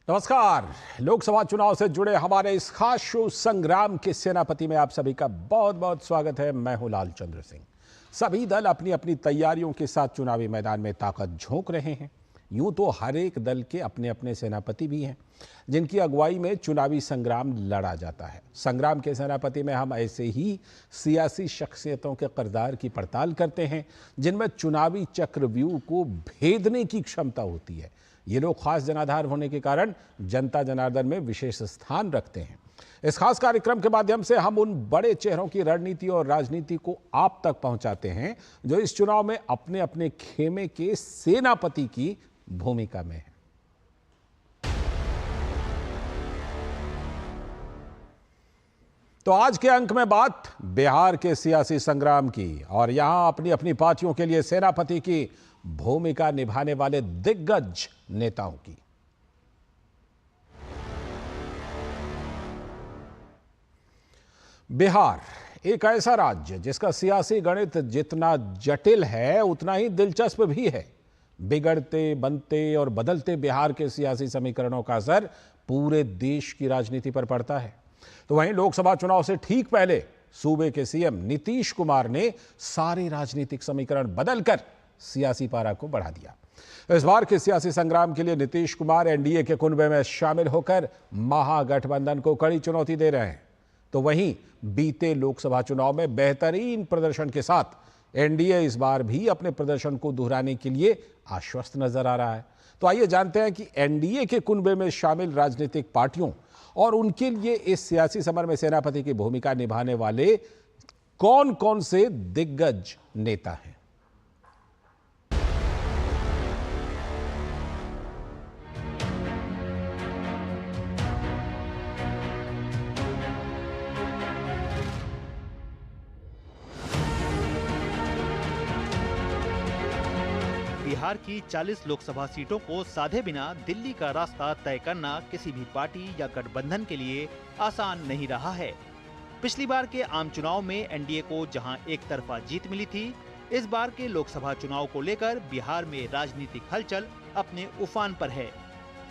नमस्कार। लोकसभा चुनाव से जुड़े हमारे इस खास शो संग्राम के सेनापति में आप सभी का बहुत बहुत स्वागत है। मैं हूं लालचंद्र सिंह। सभी दल अपनी अपनी तैयारियों के साथ चुनावी मैदान में ताकत झोंक रहे हैं। यूं तो हर एक दल के अपने अपने सेनापति भी हैं जिनकी अगुवाई में चुनावी संग्राम लड़ा जाता है। संग्राम के सेनापति में हम ऐसे ही सियासी शख्सियतों के किरदार की पड़ताल करते हैं जिनमें चुनावी चक्रव्यूह को भेदने की क्षमता होती है। ये लोग खास जनाधार होने के कारण जनता जनार्दन में विशेष स्थान रखते हैं। इस खास कार्यक्रम के माध्यम से हम उन बड़े चेहरों की रणनीति और राजनीति को आप तक पहुंचाते हैं जो इस चुनाव में अपने अपने खेमे के सेनापति की भूमिका में है। तो आज के अंक में बात बिहार के सियासी संग्राम की और यहां अपनी अपनी पार्टियों के लिए सेनापति की भूमिका निभाने वाले दिग्गज नेताओं की। बिहार एक ऐसा राज्य जिसका सियासी गणित जितना जटिल है उतना ही दिलचस्प भी है। बिगड़ते बनते और बदलते बिहार के सियासी समीकरणों का असर पूरे देश की राजनीति पर पड़ता है। तो वहीं लोकसभा चुनाव से ठीक पहले सूबे के सीएम नीतीश कुमार ने सारे राजनीतिक समीकरण बदलकर सियासी पारा को बढ़ा दिया। इस बार के सियासी संग्राम के लिए नीतीश कुमार एनडीए के कुनबे में शामिल होकर महागठबंधन को कड़ी चुनौती दे रहे हैं। तो वहीं बीते लोकसभा चुनाव में बेहतरीन प्रदर्शन के साथ एनडीए इस बार भी अपने प्रदर्शन को दोहराने के लिए आश्वस्त नजर आ रहा है। तो आइए जानते हैं कि एनडीए के कुनबे में शामिल राजनीतिक पार्टियों और उनके लिए इस सियासी समर में सेनापति की भूमिका निभाने वाले कौन कौन से दिग्गज नेता हैं। बिहार की 40 लोकसभा सीटों को साधे बिना दिल्ली का रास्ता तय करना किसी भी पार्टी या गठबंधन के लिए आसान नहीं रहा है। पिछली बार के आम चुनाव में एनडीए को जहां एक तरफा जीत मिली थी, इस बार के लोकसभा चुनाव को लेकर बिहार में राजनीतिक हलचल अपने उफान पर है।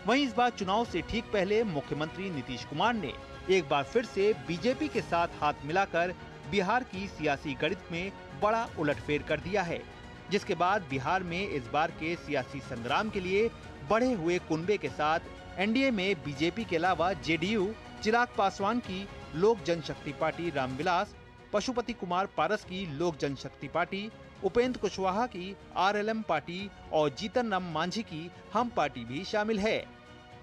वहीं इस बार चुनाव से ठीक पहले मुख्यमंत्री नीतीश कुमार ने एक बार फिर से बीजेपी के साथ हाथ मिलाकर बिहार की सियासी गणित में बड़ा उलटफेर कर दिया है, जिसके बाद बिहार में इस बार के सियासी संग्राम के लिए बढ़े हुए कुनबे के साथ एनडीए में बीजेपी के अलावा जेडीयू, चिराग पासवान की लोक जनशक्ति पार्टी रामविलास, पशुपति कुमार पारस की लोक जनशक्ति पार्टी, उपेंद्र कुशवाहा की आरएलएम पार्टी और जीतन राम मांझी की हम पार्टी भी शामिल है।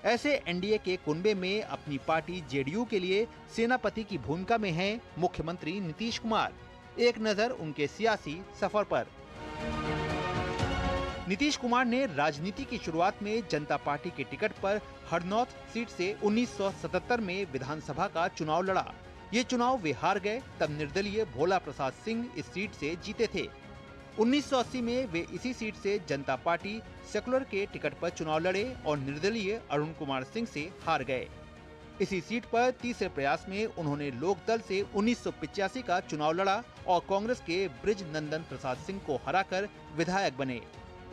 ऐसे एनडीए के कुनबे में अपनी पार्टी जेडीयू के लिए सेनापति की भूमिका में हैं मुख्यमंत्री नीतीश कुमार। एक नजर उनके सियासी सफर पर। नीतीश कुमार ने राजनीति की शुरुआत में जनता पार्टी के टिकट पर हरनौत सीट से 1977 में विधानसभा का चुनाव लड़ा। ये चुनाव वे हार गए, तब निर्दलीय भोला प्रसाद सिंह इस सीट से जीते थे। 1980 में वे इसी सीट से जनता पार्टी सेकुलर के टिकट पर चुनाव लड़े और निर्दलीय अरुण कुमार सिंह से हार गए। इसी सीट पर तीसरे प्रयास में उन्होंने लोकदल से 1985 का चुनाव लड़ा और कांग्रेस के ब्रिज नंदन प्रसाद सिंह को हराकर विधायक बने।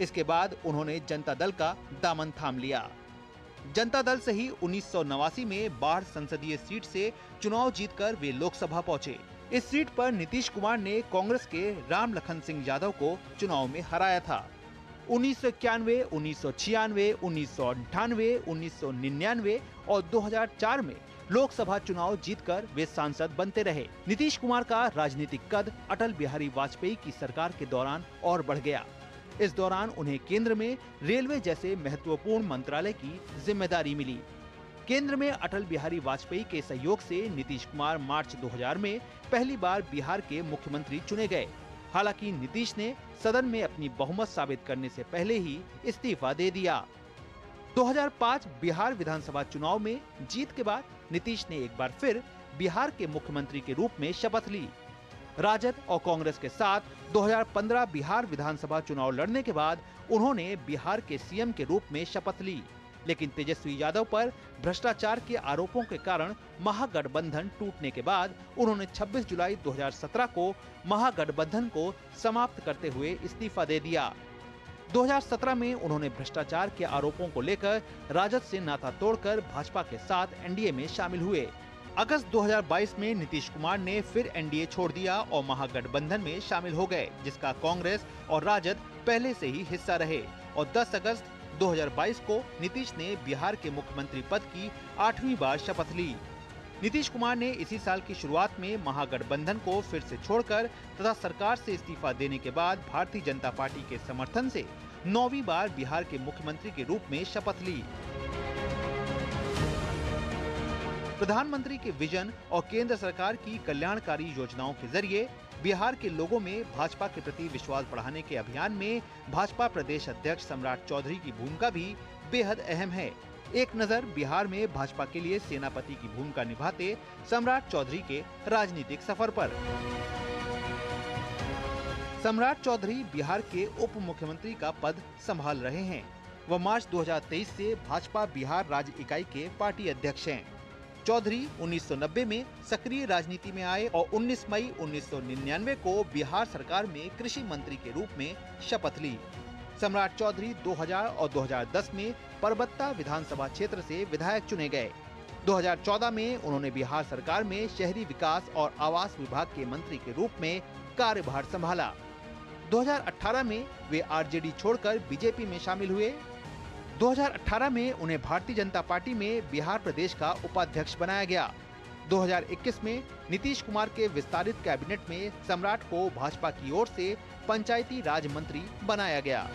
इसके बाद उन्होंने जनता दल का दामन थाम लिया। जनता दल से ही 1989 में बाढ़ संसदीय सीट से चुनाव जीतकर वे लोकसभा पहुंचे। इस सीट पर नीतीश कुमार ने कांग्रेस के राम लखन सिंह यादव को चुनाव में हराया था। 1991, 1996, 1998, 1999 और 2004 में लोकसभा चुनाव जीतकर वे सांसद बनते रहे। नीतीश कुमार का राजनीतिक कद अटल बिहारी वाजपेयी की सरकार के दौरान और बढ़ गया। इस दौरान उन्हें केंद्र में रेलवे जैसे महत्वपूर्ण मंत्रालय की जिम्मेदारी मिली। केंद्र में अटल बिहारी वाजपेयी के सहयोग से नीतीश कुमार मार्च 2000 में पहली बार बिहार के मुख्यमंत्री चुने गए। हालांकि नीतीश ने सदन में अपनी बहुमत साबित करने से पहले ही इस्तीफा दे दिया। 2005 बिहार विधानसभा चुनाव में जीत के बाद नीतीश ने एक बार फिर बिहार के मुख्यमंत्री के रूप में शपथ ली। राजद और कांग्रेस के साथ 2015 बिहार विधानसभा चुनाव लड़ने के बाद उन्होंने बिहार के सीएम के रूप में शपथ ली, लेकिन तेजस्वी यादव पर भ्रष्टाचार के आरोपों के कारण महागठबंधन टूटने के बाद उन्होंने 26 जुलाई 2017 को महागठबंधन को समाप्त करते हुए इस्तीफा दे दिया। 2017 में उन्होंने भ्रष्टाचार के आरोपों को लेकर राजद से नाता तोड़कर भाजपा के साथ एनडीए में शामिल हुए। अगस्त 2022 में नीतीश कुमार ने फिर एनडीए छोड़ दिया और महागठबंधन में शामिल हो गए, जिसका कांग्रेस और राजद पहले से ही हिस्सा रहे। और 10 अगस्त 2022 को नीतीश ने बिहार के मुख्यमंत्री पद की 8वीं बार शपथ ली। नीतीश कुमार ने इसी साल की शुरुआत में महागठबंधन को फिर से छोड़कर तथा सरकार से इस्तीफा देने के बाद भारतीय जनता पार्टी के समर्थन से 9वीं बार बिहार के मुख्यमंत्री के रूप में शपथ ली। प्रधानमंत्री के विजन और केंद्र सरकार की कल्याणकारी योजनाओं के जरिए बिहार के लोगों में भाजपा के प्रति विश्वास बढ़ाने के अभियान में भाजपा प्रदेश अध्यक्ष सम्राट चौधरी की भूमिका भी बेहद अहम है। एक नजर बिहार में भाजपा के लिए सेनापति की भूमिका निभाते सम्राट चौधरी के राजनीतिक सफर पर। सम्राट चौधरी बिहार के उप मुख्यमंत्री का पद संभाल रहे हैं। वह मार्च 2023 से भाजपा बिहार राज्य इकाई के पार्टी अध्यक्ष हैं। चौधरी 1990 में सक्रिय राजनीति में आए और 19 मई 1999 को बिहार सरकार में कृषि मंत्री के रूप में शपथ ली। सम्राट चौधरी 2000 और 2010 में परबत्ता विधानसभा क्षेत्र से विधायक चुने गए। 2014 में उन्होंने बिहार सरकार में शहरी विकास और आवास विभाग के मंत्री के रूप में कार्यभार संभाला। 2018 में वे आरजेडी छोड़कर बीजेपी में शामिल हुए। 2018 में उन्हें भारतीय जनता पार्टी में बिहार प्रदेश का उपाध्यक्ष बनाया गया। 2021 में नीतीश कुमार के विस्तारित कैबिनेट में सम्राट को भाजपा की ओर से पंचायती राज मंत्री बनाया गया।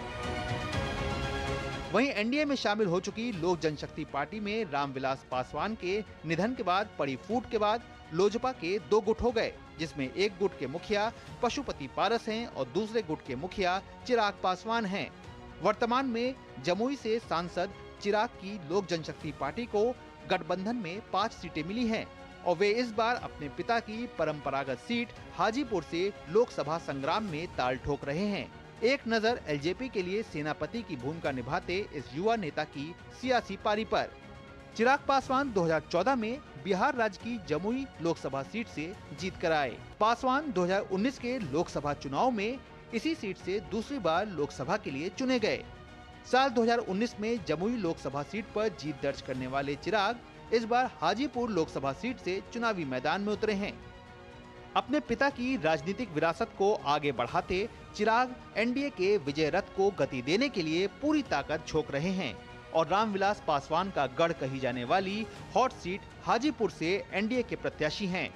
वहीं एनडीए में शामिल हो चुकी लोक जनशक्ति पार्टी में रामविलास पासवान के निधन के बाद पड़ी फूट के बाद लोजपा के 2 गुट हो गए, जिसमें एक गुट के मुखिया पशुपति पारस हैं और दूसरे गुट के मुखिया चिराग पासवान हैं। वर्तमान में जमुई से सांसद चिराग की लोक जनशक्ति पार्टी को गठबंधन में 5 सीटें मिली हैं और वे इस बार अपने पिता की परंपरागत सीट हाजीपुर से लोकसभा संग्राम में ताल ठोक रहे हैं। एक नजर एलजेपी के लिए सेनापति की भूमिका निभाते इस युवा नेता की सियासी पारी पर। चिराग पासवान 2014 में बिहार राज्य की जमुई लोकसभा सीट से जीत कर आए। पासवान 2019 के लोकसभा चुनाव में इसी सीट से दूसरी बार लोकसभा के लिए चुने गए। साल 2019 में जमुई लोकसभा सीट पर जीत दर्ज करने वाले चिराग इस बार हाजीपुर लोकसभा सीट से चुनावी मैदान में उतरे हैं। अपने पिता की राजनीतिक विरासत को आगे बढ़ाते चिराग एनडीए के विजय रथ को गति देने के लिए पूरी ताकत झोंक रहे हैं और रामविलास पासवान का गढ़ कही जाने वाली हॉट सीट हाजीपुर से एनडीए के प्रत्याशी हैं।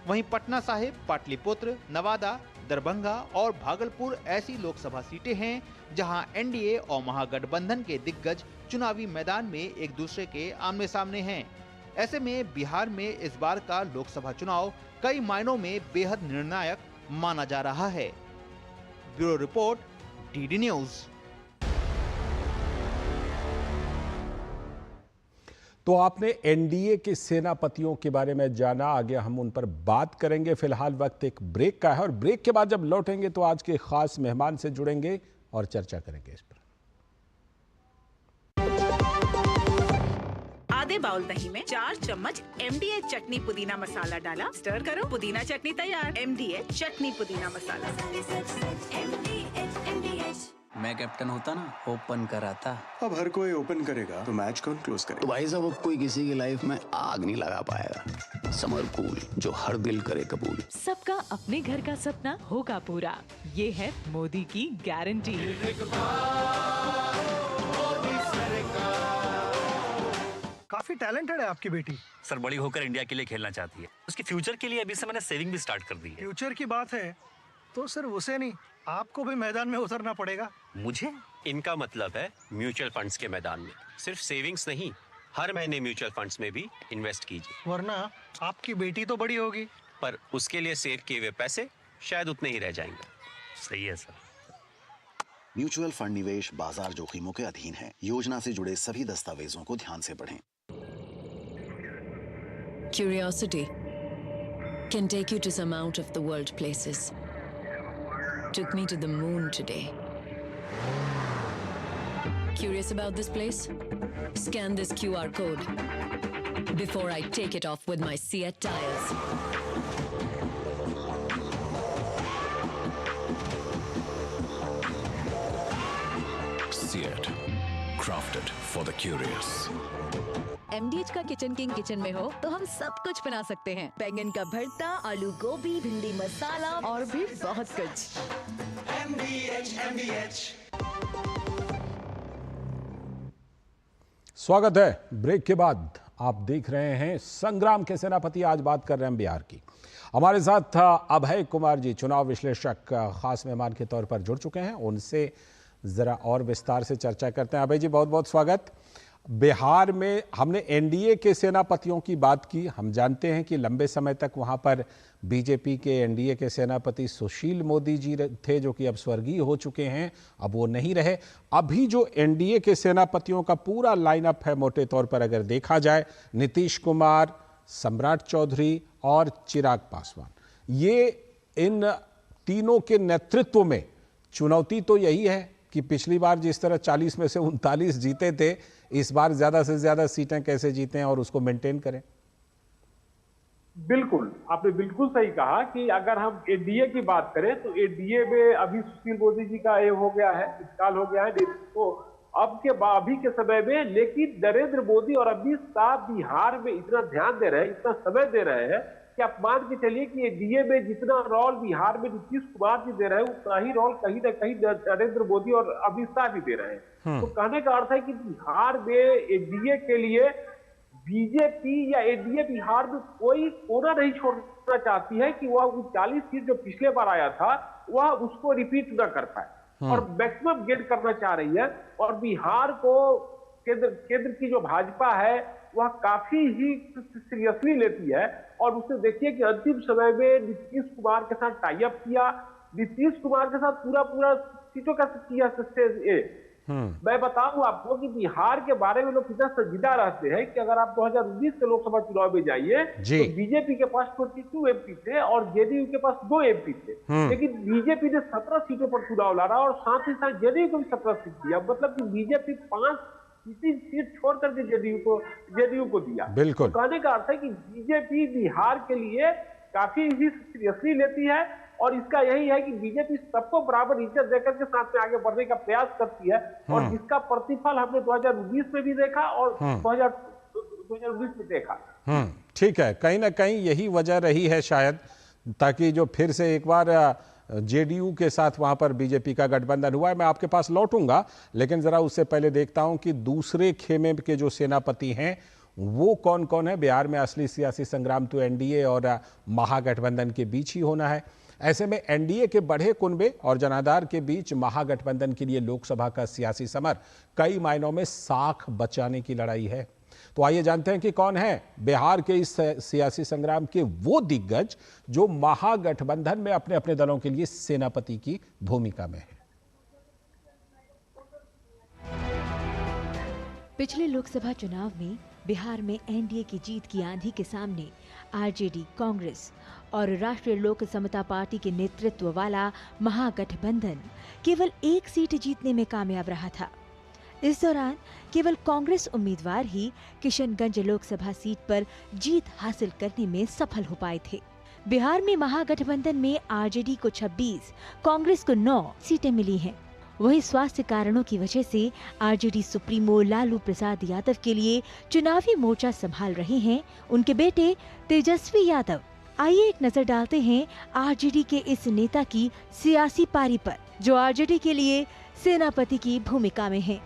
वहीं पटना साहिब, पाटलिपुत्र, नवादा, दरभंगा और भागलपुर ऐसी लोकसभा सीटें हैं जहां एनडीए और महागठबंधन के दिग्गज चुनावी मैदान में एक दूसरे के आमने सामने हैं। ऐसे में बिहार में इस बार का लोकसभा चुनाव कई मायनों में बेहद निर्णायक माना जा रहा है। Bureau report, DD news. तो आपने एनडीए के सेनापतियों के बारे में जाना, आगे हम उन पर बात करेंगे। फिलहाल वक्त एक ब्रेक का है और ब्रेक के बाद जब लौटेंगे तो आज के खास मेहमान से जुड़ेंगे और चर्चा करेंगे इस पर। आधे बाउल दही में 4 चम्मच एमडीए चटनी पुदीना मसाला डाला, स्टर करो, पुदीना चटनी तैयार। एमडीए चटनी पुदीना मसाला। मैं कैप्टन होता ना, ओपन कराता। अब हर कोई ओपन करेगा तो मैच कौन क्लोज करेगा? तो भाई साहब, अब कोई किसी की लाइफ में आग नहीं लगा पाएगा। समर कूल, जो हर दिल करे कबूल। सबका अपने घर का सपना होगा पूरा, ये है मोदी की गारंटी। काफी टैलेंटेड है आपकी बेटी। सर, बड़ी होकर इंडिया के लिए खेलना चाहती है। उसके फ्यूचर के लिए अभी से मैंने सेविंग भी स्टार्ट कर दी है। फ्यूचर की बात है तो सिर्फ उसे नहीं, आपको भी मैदान में उतरना पड़ेगा। मुझे? इनका मतलब है म्यूचुअल फंड्स के मैदान में। सिर्फ सेविंग्स नहीं, हर महीने म्यूचुअल फंड्स में भी इन्वेस्ट कीजिए। वरना आपकी बेटी तो बड़ी होगी, पर उसके लिए सेव किए हुए पैसे शायद उतने ही रह जाएंगे। सही है सर। म्यूचुअल फंड निवेश बाजार जोखिमों के अधीन है। योजना से जुड़े सभी दस्तावेजों को ध्यान से पढ़ें। Curiosity can take you to some out of the world places. Took me to the moon today. Curious about this place? Scan this QR code before I take it off with my Seat tires. crafted for the curious. MDH का kitchen king kitchen में हो तो हम सब कुछ बना सकते हैं। बैंगन का भरता, आलू गोभी, भिंडी मसाला और भी बहुत कुछ। MDH। स्वागत है। ब्रेक के बाद आप देख रहे हैं संग्राम के सेनापति। आज बात कर रहे हैं बिहार की। हमारे साथ अभय कुमार जी, चुनाव विश्लेषक, खास मेहमान के तौर पर जुड़ चुके हैं। उनसे जरा और विस्तार से चर्चा करते हैं। अभय जी, बहुत बहुत स्वागत। बिहार में हमने एनडीए के सेनापतियों की बात की। हम जानते हैं कि लंबे समय तक वहां पर बीजेपी के एनडीए के सेनापति सुशील मोदी जी थे, जो कि अब स्वर्गीय हो चुके हैं, अब वो नहीं रहे। अभी जो एनडीए के सेनापतियों का पूरा लाइनअप है, मोटे तौर पर अगर देखा जाए, नीतीश कुमार, सम्राट चौधरी और चिराग पासवान, ये इन तीनों के नेतृत्व में चुनौती तो यही है कि पिछली बार जिस तरह 40 में से 39 जीते थे, इस बार ज्यादा से ज्यादा सीटें कैसे जीतें और उसको मेंटेन करें। बिल्कुल, आपने बिल्कुल सही कहा कि अगर हम एनडीए की बात करें तो एनडीए में अभी सुशील मोदी जी का ये हो गया है, इंतकाल हो गया है, तो अभी के समय में, लेकिन नरेंद्र मोदी और अमित शाह बिहार में इतना ध्यान दे रहे हैं, इतना समय दे रहे हैं कि आप मान के चलिए कि एनडीए में जितना रोल बिहार में नीतीश कुमार जी दे रहे हैं, उतना ही रोल कहीं ना कहीं नरेंद्र मोदी और अमित शाह भी दे रहे हैं। तो कहने का अर्थ है कि बिहार में एनडीए के लिए बीजेपी या एनडीए बिहार में कोई कोना नहीं छोड़ना चाहती है कि वह 40 सीट जो पिछले बार आया था वह उसको रिपीट न कर पाए और मैक्सिमम गेन करना चाह रही है। और बिहार को केंद्र की जो भाजपा है वह काफी ही सीरियसली लेती है। और उसने देखिए कि अंतिम समय में नीतीश कुमार के साथ टाई अप किया, नीतीश कुमार के साथ पूरा सीटों का किया स्टेज ए। मैं बताऊं आपको कि बिहार के बारे में लोग कितना संजीदा रहते हैं कि अगर आप 2019 के लोकसभा चुनाव में जाइए तो बीजेपी के पास 22 एमपी थे और जेडीयू के पास 2 एमपी थे, लेकिन बीजेपी ने 17 सीटों पर चुनाव लड़ा और साथ ही साथ जेडीयू को भी 17 सीट दिया। मतलब कि बीजेपी 5 सीट छोड़ करके जेडीयू को दिया। बिल्कुल, तो कहने का अर्थ है कि बीजेपी बिहार के लिए काफी ही सीरियसली लेती है और इसका यही है कि बीजेपी सबको बराबर इज्जत देकर के साथ में आगे बढ़ने का प्रयास करती है और जिसका प्रतिफल हमने 2019 में भी देखा और 2019 में देखा। ठीक है, कहीं ना कहीं यही वजह रही है शायद, ताकि जो फिर से एक बार जेडीयू के साथ वहां पर बीजेपी का गठबंधन हुआ है। मैं आपके पास लौटूंगा, लेकिन जरा उससे पहले देखता हूं कि दूसरे खेमे के जो सेनापति हैं वो कौन कौन है। बिहार में असली सियासी संग्राम तो एनडीए और महागठबंधन के बीच ही होना है। ऐसे में एनडीए के बढ़े कुनबे और जनाधार के बीच महागठबंधन के लिए लोकसभा का सियासी समर कई मायनों में साख बचाने की लड़ाई है। तो आइए जानते हैं कि कौन है बिहार के इस सियासी संग्राम के वो दिग्गज जो महागठबंधन में अपने अपने दलों के लिए सेनापति की भूमिका में है। पिछले लोकसभा चुनाव में बिहार में एनडीए की जीत की आंधी के सामने आरजेडी, कांग्रेस और राष्ट्रीय लोक समता पार्टी के नेतृत्व वाला महागठबंधन केवल 1 सीट जीतने में कामयाब रहा था। इस दौरान केवल कांग्रेस उम्मीदवार ही किशनगंज लोकसभा सीट पर जीत हासिल करने में सफल हो पाए थे। बिहार में महागठबंधन में आरजेडी को 26, कांग्रेस को 9 सीटें मिली हैं। वहीं स्वास्थ्य कारणों की वजह से आरजेडी सुप्रीमो लालू प्रसाद यादव के लिए चुनावी मोर्चा संभाल रहे हैं उनके बेटे तेजस्वी यादव। आइए एक नजर डालते हैं आरजेडी के इस नेता की सियासी पारी पर, जो आरजेडी के लिए सेनापति की भूमिका में है।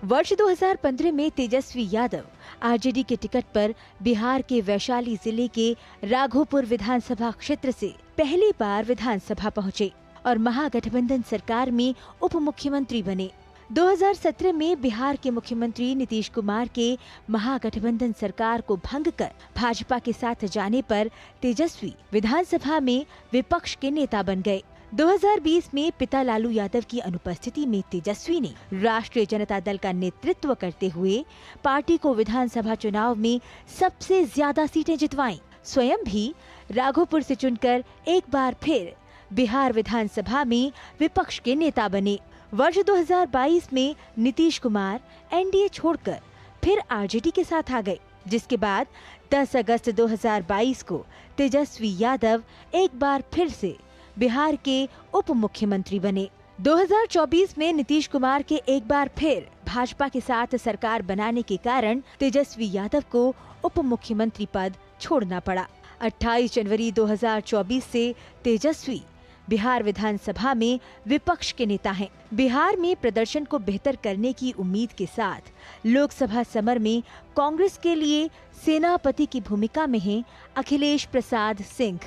वर्ष 2015 में तेजस्वी यादव आरजेडी के टिकट पर बिहार के वैशाली जिले के राघोपुर विधानसभा क्षेत्र से पहली बार विधानसभा पहुंचे और महागठबंधन सरकार में उप मुख्यमंत्री बने। 2017 में बिहार के मुख्यमंत्री नीतीश कुमार के महागठबंधन सरकार को भंग कर भाजपा के साथ जाने पर तेजस्वी विधानसभा में विपक्ष के नेता बन गए। 2020 में पिता लालू यादव की अनुपस्थिति में तेजस्वी ने राष्ट्रीय जनता दल का नेतृत्व करते हुए पार्टी को विधानसभा चुनाव में सबसे ज्यादा सीटें जितवाईं। स्वयं भी राघोपुर से चुनकर एक बार फिर बिहार विधानसभा में विपक्ष के नेता बने। वर्ष 2022 में नीतीश कुमार एनडीए छोड़कर फिर आरजेडी के साथ आ गए, जिसके बाद 10 अगस्त 2022 को तेजस्वी यादव एक बार फिर से बिहार के उप मुख्यमंत्री बने। 2024 में नीतीश कुमार के एक बार फिर भाजपा के साथ सरकार बनाने के कारण तेजस्वी यादव को उप मुख्यमंत्री पद छोड़ना पड़ा। 28 जनवरी 2024 से तेजस्वी बिहार विधानसभा में विपक्ष के नेता हैं। बिहार में प्रदर्शन को बेहतर करने की उम्मीद के साथ लोकसभा समर में कांग्रेस के लिए सेनापति की भूमिका में हैं अखिलेश प्रसाद सिंह।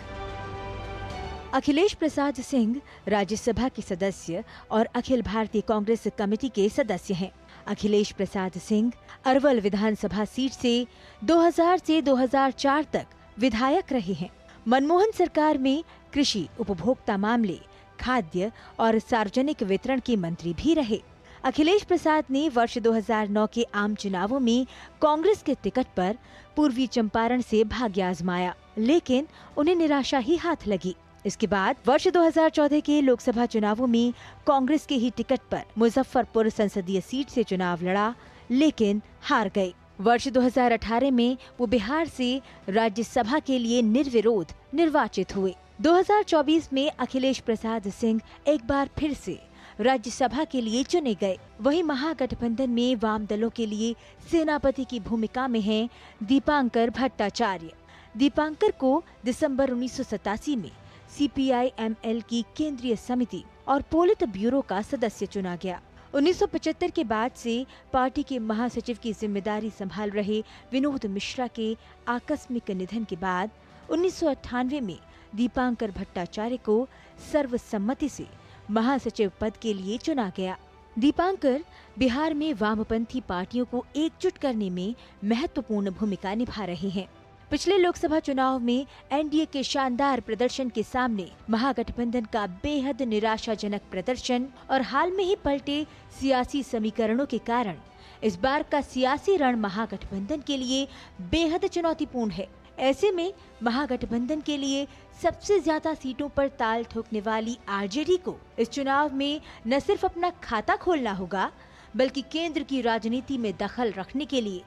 अखिलेश प्रसाद सिंह राज्यसभा के सदस्य और अखिल भारतीय कांग्रेस कमेटी के सदस्य हैं। अखिलेश प्रसाद सिंह अरवल विधानसभा सीट से 2000 से 2004 तक विधायक रहे हैं। मनमोहन सरकार में कृषि, उपभोक्ता मामले, खाद्य और सार्वजनिक वितरण के मंत्री भी रहे। अखिलेश प्रसाद ने वर्ष 2009 के आम चुनावों में कांग्रेस के टिकट पर पूर्वी चंपारण से भाग्य आजमाया, लेकिन उन्हें निराशा ही हाथ लगी। इसके बाद वर्ष 2014 के लोकसभा चुनावों में कांग्रेस के ही टिकट पर मुजफ्फरपुर संसदीय सीट से चुनाव लड़ा, लेकिन हार गए। वर्ष 2018 में वो बिहार से राज्यसभा के लिए निर्विरोध निर्वाचित हुए। 2024 में अखिलेश प्रसाद सिंह एक बार फिर से राज्यसभा के लिए चुने गए। वहीं महागठबंधन में वाम दलों के लिए सेनापति की भूमिका में हैं दीपांकर भट्टाचार्य। दीपांकर को दिसंबर 1987 में CPI-ML की केंद्रीय समिति और पोलित ब्यूरो का सदस्य चुना गया। 1975 के बाद से पार्टी के महासचिव की जिम्मेदारी संभाल रहे विनोद मिश्रा के आकस्मिक निधन के बाद 1998 में दीपांकर भट्टाचार्य को सर्वसम्मति से महासचिव पद के लिए चुना गया। दीपांकर बिहार में वामपंथी पार्टियों को एकजुट करने में महत्वपूर्ण भूमिका निभा रहे हैं। पिछले लोकसभा चुनाव में एनडीए के शानदार प्रदर्शन के सामने महागठबंधन का बेहद निराशाजनक प्रदर्शन और हाल में ही पलटे सियासी समीकरणों के कारण इस बार का सियासी रण महागठबंधन के लिए बेहद चुनौतीपूर्ण है। ऐसे में महागठबंधन के लिए सबसे ज्यादा सीटों पर ताल ठोकने वाली आरजेडी को इस चुनाव में न सिर्फ अपना खाता खोलना होगा, बल्कि केंद्र की राजनीति में दखल रखने के लिए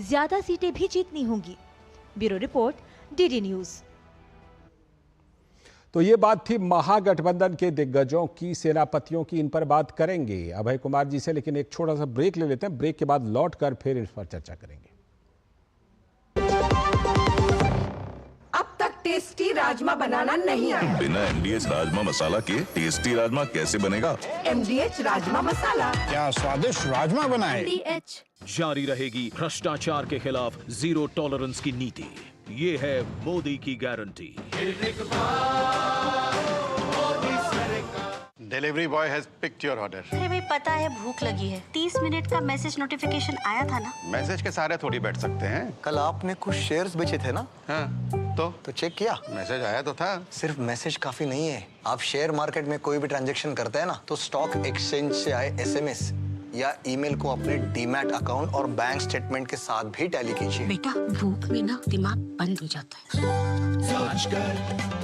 ज्यादा सीटें भी जीतनी होंगी। Bureau report, DD news. तो ये बात थी महागठबंधन के दिग्गजों की, सेनापतियों की। इन पर बात करेंगे अभय कुमार जी से, लेकिन एक छोटा सा ब्रेक ले लेते हैं। ब्रेक के बाद लौटकर फिर इस पर चर्चा करेंगे। अब तक टेस्टी राजमा बनाना नहीं आया। बिना MDH राजमा मसाला के टेस्टी राजमा कैसे बनेगा? MDH राजमा मसाला। क्या स्वादिष्ट राजमा बनाए। MDH। जारी रहेगी भ्रष्टाचार के खिलाफ जीरो टॉलरेंस की नीति। ये है मोदी की guarantee. Delivery boy has picked your order. अरे भाई पता है भूख लगी है। 30 मिनट का मैसेज नोटिफिकेशन आया था ना। मैसेज के सारे थोड़ी बैठ सकते हैं। कल आपने कुछ शेयर्स बेचे थे ना? हाँ, तो चेक किया? मैसेज आया तो था। सिर्फ मैसेज काफी नहीं है। आप शेयर मार्केट में कोई भी ट्रांजैक्शन करते हैं ना, तो स्टॉक एक्सचेंज से आए SMS या ईमेल को अपने डीमैट अकाउंट और बैंक स्टेटमेंट के साथ भी टैली कीजिए। बेटा भूख में ना दिमाग बंद हो जाता है।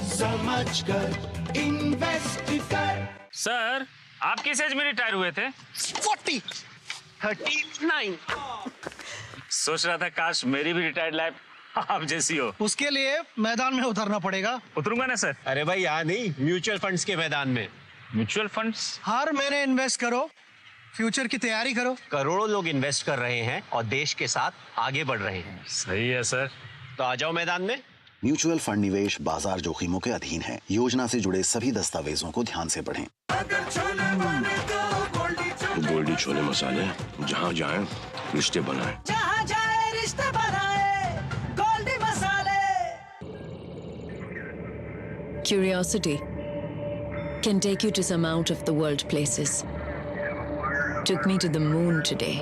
समझ कर इन्वेस्ट कर। सर, आप किस एज में रिटायर हुए थे? 39। सोच रहा था काश मेरी भी रिटायर्ड लाइफ आप जैसी हो। उसके लिए मैदान में उतरना पड़ेगा। उतरूंगा ना सर। अरे भाई यहाँ नहीं, म्यूचुअल फंड्स के मैदान में। Mutual funds? हर महीने इन्वेस्ट करो, फ्यूचर की तैयारी करो। करोड़ों लोग इन्वेस्ट कर रहे हैं और देश के साथ आगे बढ़ रहे हैं। सही है सर। तो आ जाओ मैदान में। म्यूचुअल फंड निवेश बाजार जोखिमों के अधीन है। योजना से जुड़े सभी दस्तावेजों को ध्यान से पढ़ें। गोल्डी छोले मसाले, जहाँ जाए रिश्ते बनाए। जहाँ जाए रिश्ते बनाए, गोल्डी मसाले। Curiosity can take you to some out of the world places. Took me to the moon today.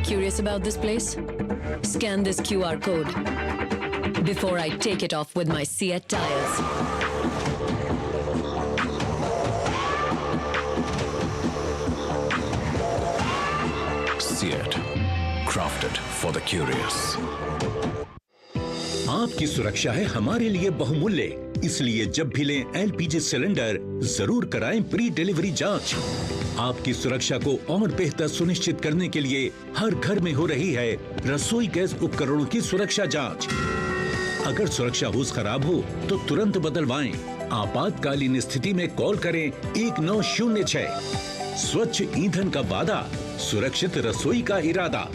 Curious about this place? Scan this QR code before I take it off with my Seat tires. Seat, crafted for the curious. आपकी सुरक्षा है हमारे लिए बहुमूल्य, इसलिए जब भी लें LPG सिलेंडर जरूर कराएं प्री डिलीवरी जांच। आपकी सुरक्षा को और बेहतर सुनिश्चित करने के लिए हर घर में हो रही है रसोई गैस उपकरणों की सुरक्षा जांच। अगर सुरक्षा होस खराब हो तो तुरंत बदलवाएं आपातकालीन स्थिति में कॉल करें 1906। स्वच्छ ईंधन का वादा, सुरक्षित रसोई का इरादा।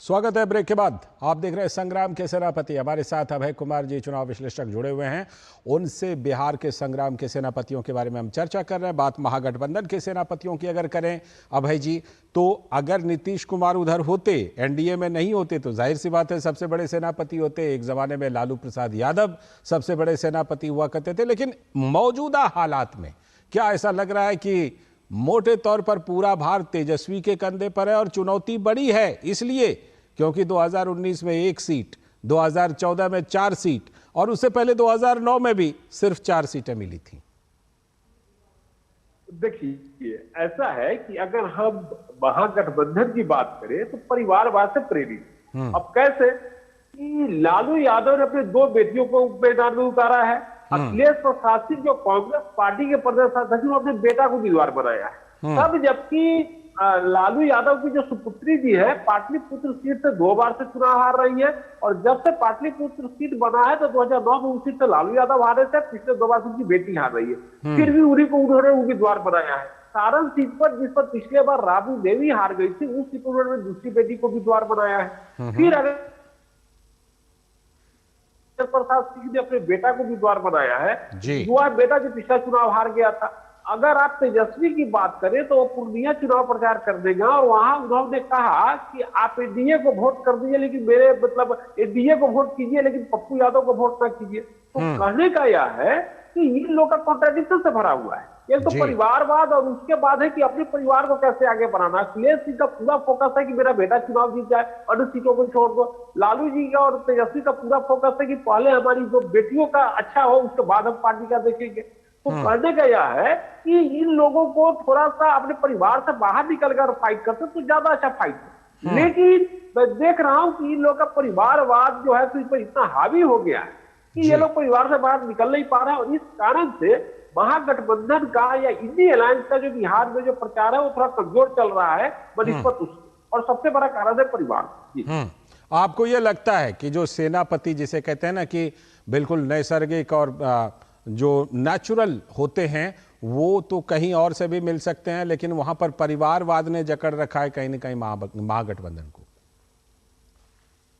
स्वागत है ब्रेक के बाद। आप देख रहे हैं संग्राम के सेनापति। हमारे साथ अभय कुमार जी चुनाव विश्लेषक जुड़े हुए हैं। उनसे बिहार के संग्राम के सेनापतियों के बारे में हम चर्चा कर रहे हैं। बात महागठबंधन के सेनापतियों की अगर करें अभय जी, तो अगर नीतीश कुमार उधर होते, एनडीए में नहीं होते, तो जाहिर सी बात है सबसे बड़े सेनापति होते। एक जमाने में लालू प्रसाद यादव सबसे बड़े सेनापति हुआ करते थे। लेकिन मौजूदा हालात में क्या ऐसा लग रहा है कि मोटे तौर पर पूरा भार तेजस्वी के कंधे पर है और चुनौती बड़ी है इसलिए क्योंकि 2019 में 1 सीट, 2014 में 4 सीट और उससे पहले 2009 में भी सिर्फ 4 सीटें मिली थी? देखिए, ऐसा है कि अगर हम महागठबंधन की बात करें तो परिवारवाद से प्रेरित। अब कैसे कि लालू यादव ने अपने 2 बेटियों को मैदान में उतारा है। अखिलेश प्रसाद जो कांग्रेस पार्टी के प्रदेश अध्यक्ष, अपने बेटा को उम्मीदवार बनाया है। तब जबकि लालू यादव की जो सुपुत्री जी है, पाटलिपुत्र सीट से 2 बार से चुनाव हार रही है और जब से पाटलिपुत्र सीट बना है तो 2009 में उस सीट से लालू यादव हारे थे, पिछले 2 बार से उनकी बेटी हार रही है। फिर भी उन्हीं को उन्होंने उम्मीदवार बनाया है। सारण सीट पर जिस पर पिछले बार राबड़ी देवी हार गई थी, उस सीट पर उन्होंने दूसरी बेटी को उम्मीदवार बनाया है। फिर अगर प्रसाद सिंह ने अपने बेटा को उम्मीदवार बनाया है, युवा बेटा जो पिछला चुनाव हार गया था। अगर आप तेजस्वी की बात करें तो वो पूर्णिया चुनाव प्रचार कर देगा और वहां उन्होंने कहा कि आप एनडीए को वोट कर दीजिए, लेकिन मेरे मतलब एनडीए को वोट कीजिए लेकिन पप्पू यादव को वोट ना कीजिए। तो कहने का यह है कि इन लोग का कॉन्ट्राडिक्शन से भरा हुआ है। एक तो परिवारवाद और उसके बाद है कि अपने परिवार को कैसे आगे बढ़ाना। अखिलेश जी का पूरा फोकस है कि मेरा बेटा चुनाव जीत जाए, अन्य सीटों को छोड़ दो। लालू जी का और तेजस्वी का पूरा फोकस है कि पहले हमारी जो बेटियों का अच्छा हो, उसके बाद हम पार्टी का देखेंगे। तो कहने का यह है कि इन लोगों को थोड़ा सा अपने परिवार से बाहर निकलकर फाइट करते तो ज्यादा अच्छा फाइट है। लेकिन मैं देख रहा हूं कि इन लोगों का परिवारवाद जो है तो इस पर इतना हावी हो गया है कि ये लोग परिवार से बाहर निकल नहीं पा रहे हैं। और इस कारण से महागठबंधन का या इंडी अलायंस का जो बिहार में जो प्रचार है वो थोड़ा कमजोर चल रहा है बनिस्बत उसके। और सबसे बड़ा कारण है परिवार। आपको यह लगता है कि जो सेनापति जिसे कहते हैं ना कि बिल्कुल नैसर्गिक और जो नेचुरल होते हैं वो तो कहीं और से भी मिल सकते हैं, लेकिन वहां पर परिवारवाद ने जकड़ रखा है कहीं ना कहीं महागठबंधन को?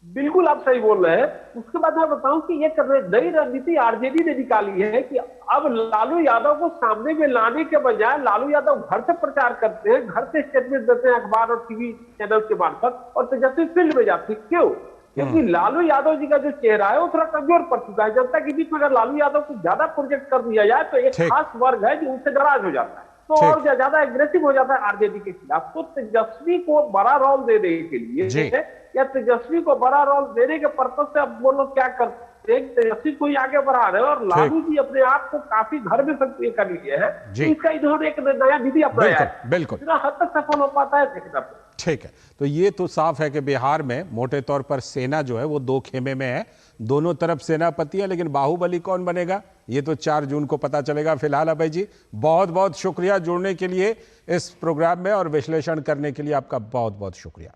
बिल्कुल आप सही बोल रहे हैं। उसके बाद मैं बताऊं कि ये नई रणनीति आरजेडी ने निकाली है कि अब लालू यादव को सामने में लाने के बजाय लालू यादव घर से प्रचार करते हैं, घर से स्टेटमेंट देते हैं अखबार और टीवी चैनल के मार्फत, और तेजस्वी फील्ड में जाते हैं। क्यों? क्योंकि लालू यादव जी का जो चेहरा है वो थोड़ा कमजोर पड़ चुका है। जनता के बीच में अगर लालू यादव को ज्यादा प्रोजेक्ट कर दिया जाए तो एक खास वर्ग है जो उनसे नाराज हो जाता है, तो और ज्यादा एग्रेसिव हो जाता है आरजेडी के खिलाफ। तो तेजस्वी को बड़ा रोल देने के लिए या तेजस्वी को बड़ा रोल देने के पर्पज से अब वो लोग क्या करते हैं, तेजस्वी को ही आगे बढ़ा रहे हैं और लालू जी अपने आप को काफी घर में सक्रिय कर लिए हैं। इसका इन्होंने एक नया विधि अपनाया है। बिल्कुल कितना हद तक सफल हो पाता है देखना। ठीक है, तो ये तो साफ है कि बिहार में मोटे तौर पर सेना जो है वो 2 खेमे में है, दोनों तरफ सेनापति है, लेकिन बाहुबली कौन बनेगा ये तो 4 जून को पता चलेगा। फिलहाल अभय जी बहुत बहुत शुक्रिया जुड़ने के लिए इस प्रोग्राम में और विश्लेषण करने के लिए आपका बहुत बहुत शुक्रिया।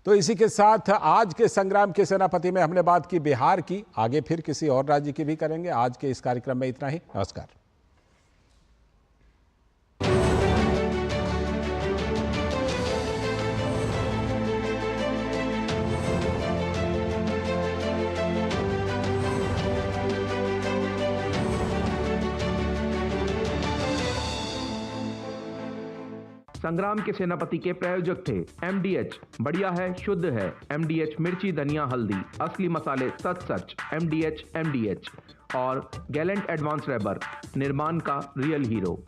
तो इसी के साथ आज के संग्राम के सेनापति में हमने बात की बिहार की, आगे फिर किसी और राज्य की भी करेंगे। आज के इस कार्यक्रम में इतना ही। नमस्कार। संग्राम के सेनापति के प्रायोजक थे MDH, बढ़िया है, शुद्ध है। MDH मिर्ची, धनिया, हल्दी, असली मसाले, सच। MDH और गैलेंट एडवांस रबर, निर्माण का रियल हीरो।